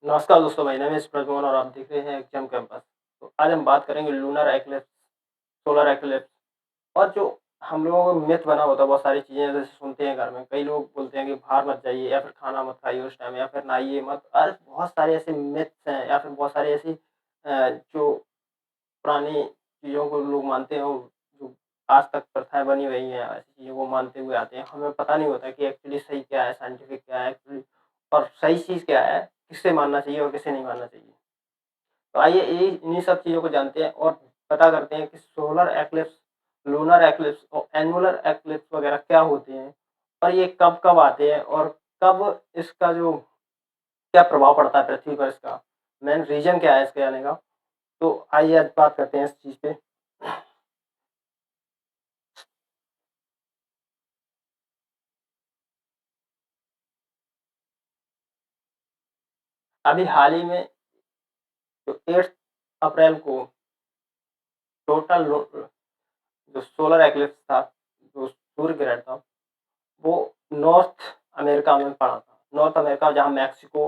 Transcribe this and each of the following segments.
नमस्कार दोस्तों, मेरा नाम है प्रज्वल और आप देख रहे हैं एग्जाम कैंपस। तो आज हम बात करेंगे लूनर एक्लिप्स, सोलर एक्लिप्स और जो हम लोगों को मिथ बना होता है बहुत सारी चीज़ें जैसे सुनते हैं घर में। कई लोग बोलते हैं कि बाहर मत जाइए या फिर खाना मत खाइए उस टाइम या फिर नहाइए मत। और बहुत सारे ऐसे मिथ्स हैं या फिर बहुत सारी ऐसी जो पुरानी चीज़ों को लोग मानते हैं और जो आज तक प्रथाएँ बनी हुई हैं, ऐसी चीज़ों को मानते हुए आते हैं। हमें पता नहीं होता कि एक्चुअली सही क्या है, साइंटिफिक क्या है एक्चुअली और सही चीज़ क्या है, किसे मानना चाहिए और किसे नहीं मानना चाहिए। तो आइए इन्हीं सब चीज़ों को जानते हैं और पता करते हैं कि सोलर एक्लिप्स, लूनर एक्लिप्स और एनुलर एक्लिप्स वगैरह क्या होते हैं और ये कब-कब आते हैं और कब इसका जो क्या प्रभाव पड़ता है पृथ्वी पर इसका, मेन रीज़न क्या है इसके आने का। तो आइए आज बात करते हैं इस चीज़ पे। अभी हाल ही में जो 8 अप्रैल को टोटल जो सोलर एक्लिप्स था, जो सूर्य ग्रहण था, वो नॉर्थ अमेरिका में पड़ा था। नॉर्थ अमेरिका जहाँ मेक्सिको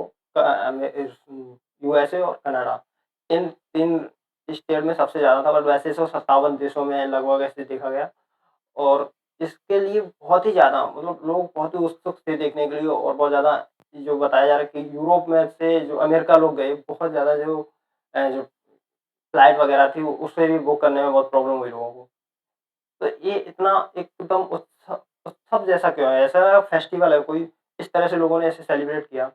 यूएसए और कनाडा इन 3 स्टेट में सबसे ज़्यादा था, बट वैसे 157 देशों में लगभग ऐसे देखा गया। और इसके लिए बहुत ही ज़्यादा मतलब लोग बहुत ही उत्सुक थे देखने के लिए और बहुत ज़्यादा जो बताया जा रहा है कि यूरोप में से जो अमेरिका लोग गए, बहुत ज़्यादा जो फ्लाइट वगैरह थी उसे भी बुक करने में बहुत प्रॉब्लम हुई लोगों को। तो ये इतना एकदम उत्सव जैसा क्यों है? ऐसा फेस्टिवल है कोई, इस तरह से लोगों ने ऐसे सेलिब्रेट किया।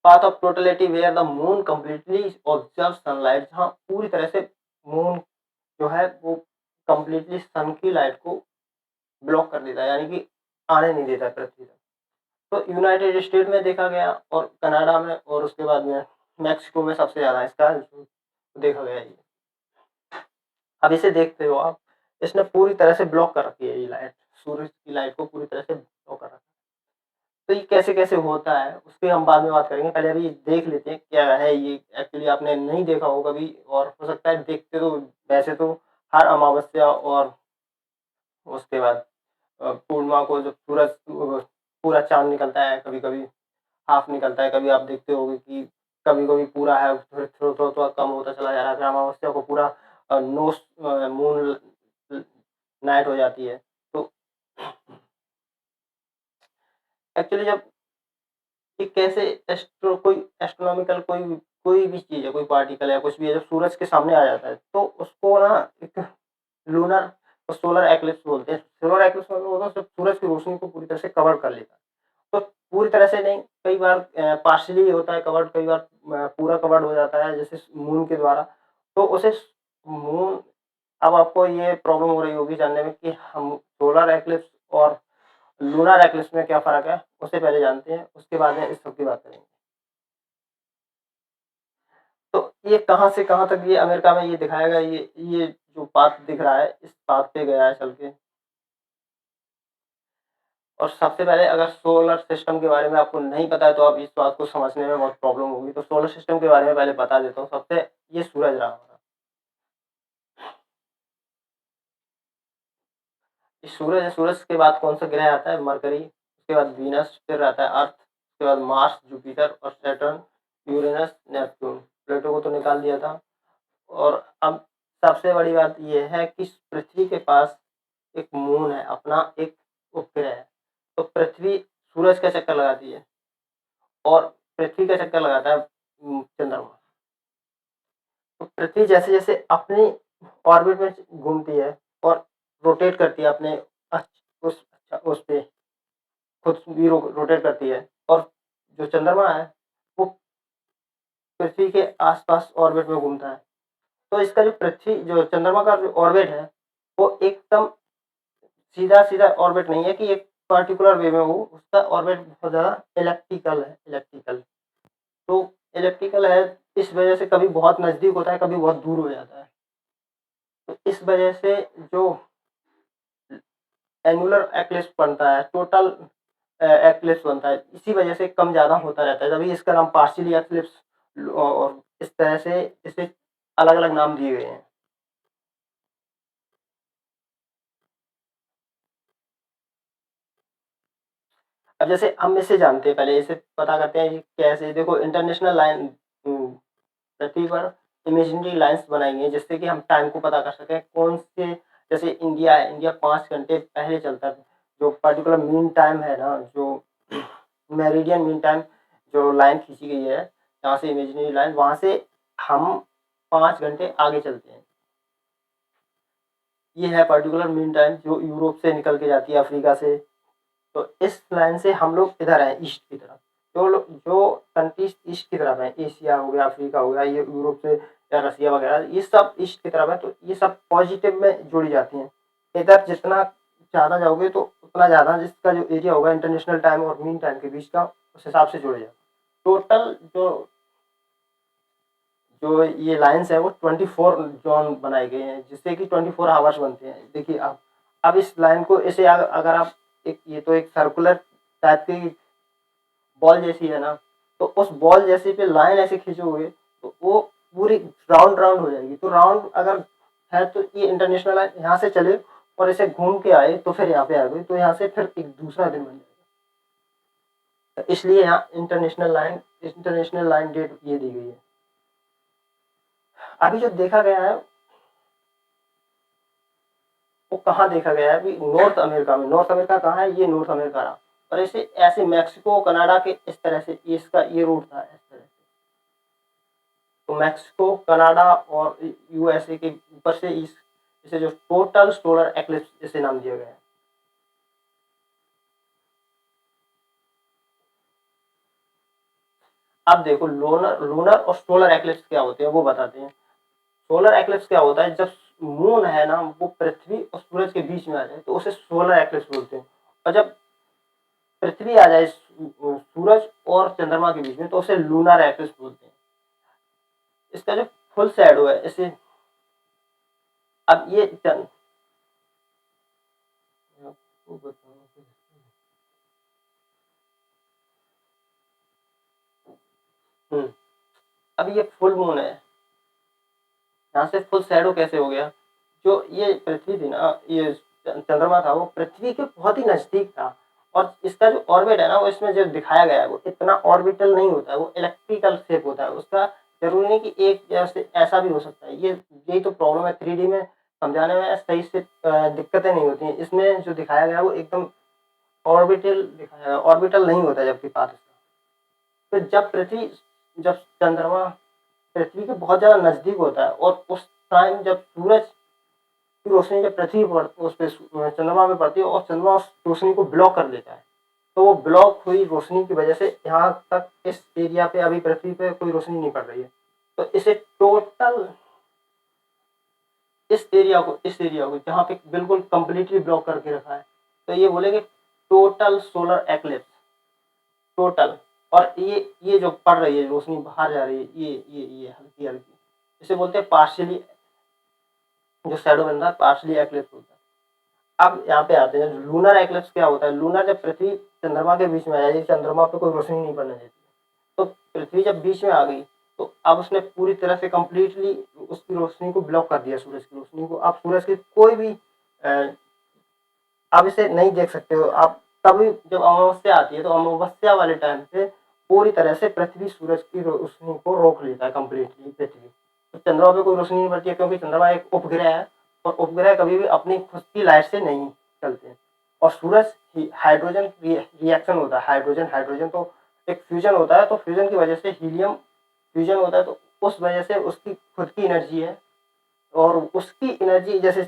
Path of totality where the moon completely observe sunlight, जहाँ पूरी तरह से मून जो है वो कंप्लीटली सन की लाइट को ब्लॉक कर देता है, यानी कि आने नहीं देता है पृथ्वी तक। तो यूनाइटेड स्टेट में देखा गया और कनाडा में और उसके बाद में मेक्सिको में सबसे ज़्यादा इसका देखा गया ये। अब इसे देखते हो आप, इसने पूरी तरह से ब्लॉक कर रखी है ये लाइट, सूरज की लाइट को पूरी तरह से ब्लॉक कर रखा है। तो ये कैसे-कैसे होता है, उसपे हम बाद में बात करेंगे। पहले अभी देख लेते हैं क्या है ये, एक्चुअली आपने नहीं देखा हो कभी और हो सकता है देखते तो वैसे तो हर अमावस्या और उसके बाद पूर्णिमा को जब सूरज पूरा चाँद निकलता है, कभी-कभी हाफ निकलता है, कभी आप देखते होंगे कि कभी-कभी पूरा है, फिर थोड़ा-थोड़ा कम होता चला जा रहा है, फिर अमावस्या को पूरा मून ल नाइट हो जाती है। तो एक्चुअली जब ये कैसे कोई एस्ट्रोनॉमिकल कोई भी चीज़ है, कोई पार्टिकल है, कुछ भी है, जब सूरज के सामने आ जाता है, तो उसको ना एक लूनर और सोलर एक्लिप्स बोलते हैं। सोलर एक्लिप्स मतलब होता है जब सूरज की रोशनी को पूरी तरह से कवर कर लेता है। तो पूरी तरह से नहीं, कई बार पार्शियली होता है कवर्ड, कई बार पूरा कवर्ड हो जाता है जैसे मून के द्वारा। तो उसे मून अब आपको ये प्रॉब्लम हो रही होगी जानने में कि हम सोलर एक्लिप्स और लूनर एक्लिप्स में क्या फ़र्क है? उससे पहले जानते हैं, उसके बाद में इस सब की बात करेंगे। तो ये कहाँ से कहाँ तक ये अमेरिका में ये दिखाया गया, ये जो पाथ दिख रहा है, इस पाथ पे गया है चल के। और सबसे पहले अगर सोलर सिस्टम के बारे में आपको नहीं पता है तो आप इस बात को समझने में बहुत प्रॉब्लम होगी। तो सोलर सिस्टम के बारे में पहले बता देता हूँ। सबसे ये सूरज रहा हमारा। ये सूरज है, सूरज के बाद कौन-सा ग्रह आता है? मरकरी, उसके बाद वीनस, फिर आता है अर्थ, उसके बाद मार्स, जुपिटर और सैटर्न, यूरेनस, नेपच्यून। प्लूटो को तो निकाल दिया था। और अब सबसे बड़ी बात ये है कि पृथ्वी के पास एक मून है, अपना एक उपग्रह है। तो पृथ्वी सूरज का चक्कर लगाती है और पृथ्वी का चक्कर लगाता है चंद्रमा। तो पृथ्वी जैसे-जैसे अपनी ऑर्बिट में घूमती है और रोटेट करती है अपने उस पे खुद भी रोटेट करती है और जो चंद्रमा है, वो पृथ्वी के आस-पास ऑर्बिट में घूमता है। तो इसका जो चंद्रमा का जो ऑर्बिट है, वो एकदम सीधा-सीधा ऑर्बिट नहीं है कि एक पर्टिकुलर वे में हो, उसका ऑर्बिट बहुत ज़्यादा इलिप्टिकल है, इलिप्टिकल। तो इलिप्टिकल है, इस वजह से कभी बहुत नज़दीक होता है, कभी बहुत दूर हो जाता है। तो इस वजह से जो एनुलर एक्लिप्स बनता है, टोटल एक्लिप्स बनता है, इसी वजह से कम-ज़्यादा होता रहता है। तभी इसका नाम पार्शियली एक्लिप्स और इस तरह से इसे अलग-अलग नाम दिए गए हैं। अब जैसे हम इससे जानते हैं, पहले इसे पता करते हैं कि कैसे। देखो इंटरनेशनल लाइन पृथ्वी पर इमेजिनरी लाइन्स बनाई गई हैं जिससे कि हम टाइम को पता कर सकें कौन से। जैसे इंडिया है, इंडिया 5 घंटे पहले चलता है। जो पर्टिकुलर मीन टाइम है ना, जो मेरिडियन मीन टाइम जो लाइन खींची गई है, जहाँ से इमेजिनरी लाइन, वहाँ से हम 5 घंटे आगे चलते हैं। ये है पर्टिकुलर मीन टाइम जो यूरोप से निकल के जाती है, अफ्रीका से। तो इस लाइन से हम लोग इधर हैं ईस्ट की तरफ। जो कंट्रीज ईस्ट की तरफ है, एशिया हो गया, अफ्रीका हो गया, ये यूरोप से या रसिया वगैरह, ये सब ईस्ट की तरफ है। तो ये सब पॉजिटिव में जुड़ी जाती हैं। इधर जितना ज़्यादा जाओगे तो उतना ज़्यादा जिसका जो एरिया होगा इंटरनेशनल टाइम और मीन टाइम के बीच का, उस हिसाब से जुड़ेगा। टोटल जो जो ये लाइन्स है वो 24 जोन बनाए गए हैं जिससे कि 24 आवर्स बनते हैं। देखिए अब इस लाइन को ऐसे अगर आप एक, ये तो एक सर्कुलर टाइप की बॉल जैसी है ना, तो उस बॉल जैसे पे लाइन ऐसे खींचोगे तो वो पूरी राउंड राउंड हो जाएगी। तो राउंड अगर है तो ये इंटरनेशनल लाइन यहाँ से चले और ऐसे घूम के आए तो फिर यहाँ पे आ गई, तो यहाँ से फिर एक दूसरा दिन बन जाएगा। तो इसलिए यहाँ इंटरनेशनल लाइन डेट ये दी गई है। अभी जो देखा गया है वो कहाँ देखा गया है, अभी नॉर्थ अमेरिका में। नॉर्थ अमेरिका कहाँ है, ये नॉर्थ अमेरिका रहा। और ऐसे ऐसे मैक्सिको कनाडा के इस तरह से इसका ये रूट था इस तरह से। तो मैक्सिको कनाडा और यूएसए के ऊपर से इसे जो टोटल सोलर एक्लिप्स इसे नाम दिया गया है। अब देखो लोनर लूनर और सोलर एक्लिप्स क्या होते हैं वो बताते हैं। सोलर एक्लिप्स क्या होता है, जब मून है ना वो पृथ्वी और सूरज के बीच में आ जाए तो उसे सोलर एक्लिप्स बोलते हैं। और जब पृथ्वी आ जाए सूरज और चंद्रमा के बीच में तो उसे लूनर एक्लिप्स बोलते हैं। इसका जो फुल शैडो है इसे, अब ये आपको बताऊं, अब ये फुल मून है, यहाँ से फुल शैडो कैसे हो गया। जो ये पृथ्वी थी ना, ये चंद्रमा था वो पृथ्वी के बहुत ही नजदीक था। और इसका जो ऑर्बिट है ना वो इसमें जो दिखाया गया है वो इतना ऑर्बिटल नहीं होता है, वो इलेक्ट्रिकल शेप होता है उसका। जरूरी नहीं कि एक जैसे ऐसा भी हो सकता है। ये यही तो प्रॉब्लम है 3D में समझाने में सही से दिक्कतें नहीं होती हैं। इसमें जो दिखाया गया है वो एकदम ऑर्बिटल दिखाया है, ऑर्बिटल नहीं होता जबकि पाथ इसका। तो जब चंद्रमा पृथ्वी के बहुत ज़्यादा नज़दीक होता है और उस टाइम जब सूरज की रोशनी जब पृथ्वी पर उस पे चंद्रमा पे पड़ती है और चंद्रमा उस रोशनी को ब्लॉक कर लेता है, तो वो ब्लॉक हुई रोशनी की वजह से यहाँ तक इस एरिया पे अभी पृथ्वी पे कोई रोशनी नहीं पड़ रही है। तो इसे टोटल इस एरिया को जहाँ पे बिल्कुल कंप्लीटली ब्लॉक करके रखा है, तो ये बोलेंगे टोटल सोलर एक्लिप्स। टोटल। और ये जो पड़ रही है रोशनी बाहर जा रही है, ये हल्की हल्की, इसे बोलते हैं पार्शियली, जो शैडो बन रहा है पार्शियली एक्लिप्स होता है। अब यहाँ पे आते हैं लूनर एक्लिप्स क्या होता है। लूनर जब पृथ्वी चंद्रमा के बीच में आ जाएगी, चंद्रमा पे कोई रोशनी नहीं पड़ने देती, तो पृथ्वी जब बीच में आ गई तो अब उसने पूरी तरह से कंप्लीटली उसकी रोशनी को ब्लॉक कर दिया, सूरज की रोशनी को। आप सूरज की कोई भी आप इसे नहीं देख सकते हो। आप कभी जब अमावस्या आती है तो अमावस्या वाले टाइम पे पूरी तरह से पृथ्वी सूरज की रोशनी को रोक लेता है कंप्लीटली पृथ्वी। तो चंद्रमा पे कोई रोशनी नहीं पड़ती है क्योंकि चंद्रमा एक उपग्रह है और उपग्रह कभी भी अपनी खुद की लाइट से नहीं चलते हैं। और सूरज हाइड्रोजन रिएक्शन होता है, हाइड्रोजन हाइड्रोजन तो एक फ्यूजन होता है, तो फ्यूजन की वजह से हीलियम फ्यूजन होता है, तो उस वजह से उसकी खुद की एनर्जी है। और उसकी एनर्जी जैसे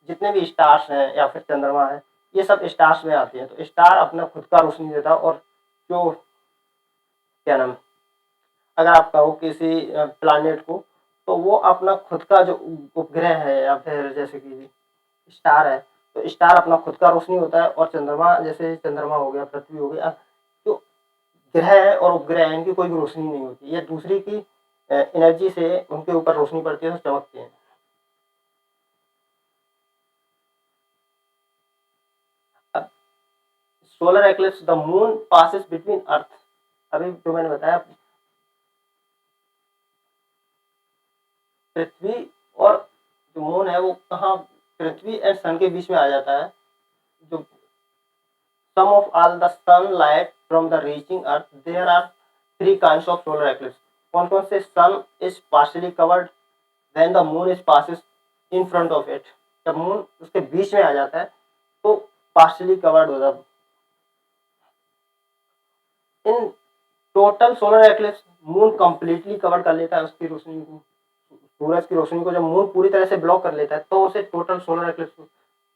जितने भी स्टार्स हैं या फिर चंद्रमा है, ये सब स्टार्स में आते हैं। तो स्टार अपना खुद का रोशनी देता है। और जो क्या नाम, अगर आप कहो किसी प्लानेट को, तो वो अपना खुद का जो उपग्रह है या फिर जैसे कि स्टार है, तो स्टार अपना खुद का रोशनी होता है। और चंद्रमा जैसे चंद्रमा हो गया, पृथ्वी हो गया, जो ग्रह है और उपग्रह है इनकी कोई भी रोशनी नहीं होती, ये दूसरी की एनर्जी से उनके ऊपर रोशनी पड़ती है तो चमकते हैं। अब solar eclipse, the moon passes between earth. अभी जो मैंने बताया पृथ्वी और जो मून है वो कहाँ, पृथ्वी एंड सन के बीच में आ जाता है। जो sum of all the sunlight from the reaching earth, there are three kinds of solar eclipse. कौन कौन से? sun is partially covered, then the moon is passes in front of it, जब मून उसके बीच में आ जाता है तो partially covered हो जाता है. In total solar eclipse moon completely cover कर लेता है उसकी रोशनी को, सूरज की रोशनी को जब मून पूरी तरह से ब्लॉक कर लेता है तो उसे टोटल सोलर एक्लिप्स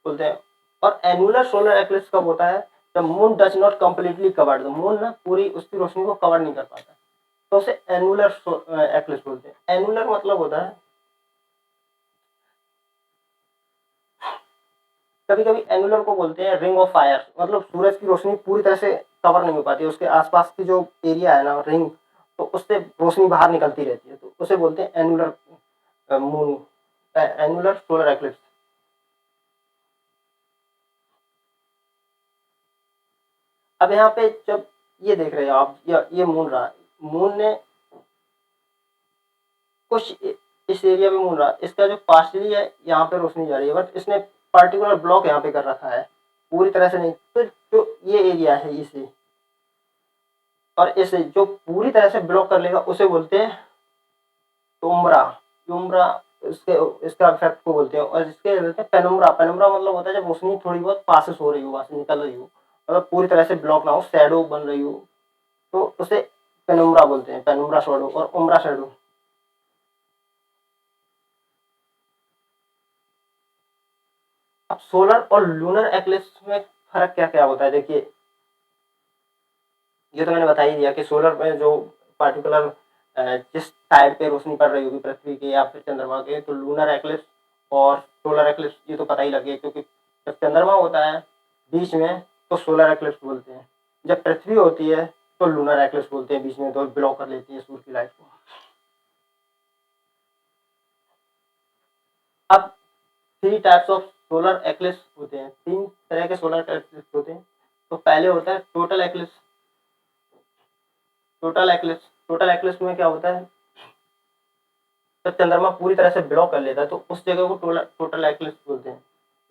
बोलते हैं. और एनुलर सोलर एक्लिप्स कब होता है? जब moon does not completely covered, moon ना पूरी उसकी रोशनी को कवर नहीं कर पाता, तो उसे एनुलर एक्लिप्स बोलते हैं. एनुलर मतलब होता है, कभी कभी एनुलर को बोलते हैं रिंग ऑफ फायर, मतलब सूरज की रोशनी पूरी तरह से कवर नहीं हो पाती, उसके आसपास की जो एरिया है ना रिंग, तो उससे रोशनी बाहर निकलती रहती है, तो उसे बोलते हैं annular moon, annular solar eclipse. अब यहाँ पे जब ये देख रहे हो आप, ये मून रहा, मून ने कुछ इस एरिया में मून रहा, इसका जो पार्शली है यहाँ पे रोशनी जा रही है, बट इसने पर्टिकुलर ब्लॉक यहाँ पे कर रखा है, पूरी तरह से नहीं. तो जो ये एरिया है इसे और इसे जो पूरी तरह से ब्लॉक कर लेगा उसे बोलते हैं टुम्ब्रा. टुम्ब्रा इसके इसका इफेक्ट को बोलते हैं. और इसके बोलते हैं पेनुम्ब्रा. पेनुम्ब्रा मतलब होता है जब रोशनी थोड़ी बहुत पासेस हो रही हो, वहां से निकल रही हो, मतलब पूरी तरह से ब्लॉक ना हो, शैडो बन रही हो, तो उसे पेनुम्ब्रा बोलते हैं. पेनुम्ब्रा शैडो और उम्ब्रा शैडो. अब सोलर और लूनर एक्लिप्स में फर्क क्या क्या होता है? देखिए, ये तो मैंने बता ही दिया कि सोलर में जो पार्टिकुलर जिस साइड पे रोशनी पड़ रही होगी पृथ्वी के या फिर चंद्रमा के, तो लूनर एक्लिप्स और सोलर एक्लिप्स ये तो पता ही लग गया, क्योंकि जब चंद्रमा होता है बीच में तो सोलर एक्लिप्स बोलते हैं, जब पृथ्वी होती है तो लूनर एक्लिप्स बोलते हैं, बीच में तो ब्लॉक कर लेती है सूर्य की लाइट को. अब three types of solar eclipse होते हैं, तीन तरह के सोलर एक्लिप्स होते हैं. तो पहले होता है टोटल एक्लिप्स. टोटल एक्लिप्स में क्या होता है? जब चंद्रमा पूरी तरह से ब्लॉक कर लेता है तो उस जगह को टोटल एक्लिप्स बोलते हैं.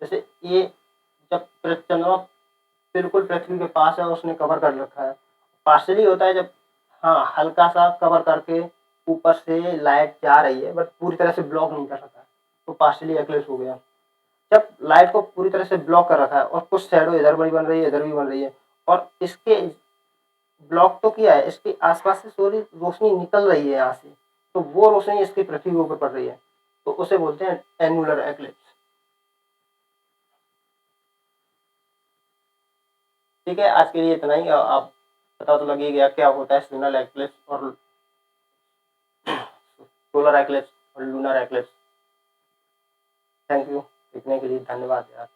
जैसे ये जब चंद्रमा बिल्कुल पृथ्वी के पास है, उसने कवर कर रखा है. पार्शली होता है जब हाँ हल्का सा कवर करके ऊपर से लाइट जा रही है, बट पूरी तरह से ब्लॉक नहीं कर रखा है, तो पार्शली एक्लिप्स हो गया. जब लाइट को पूरी तरह से ब्लॉक कर रखा है और कुछ शैडो इधर भी बन रही है, इधर भी बन रही है, और इसके ब्लॉक तो किया है, इसके आसपास से सूर्य रोशनी निकल रही है यहाँ से, तो वो रोशनी इसकी पृथ्वी के ऊपर पड़ रही है, तो उसे बोलते हैं एनुलर एक्लिप्स. ठीक है, आज के लिए इतना ही. आप पता तो लग ही गया क्या होता है सोलर एक्लिप्स और सोलर एक्लिप्स और लूनर एक्लिप्स. थैंक यू, देखने के लिए धन्यवाद यार.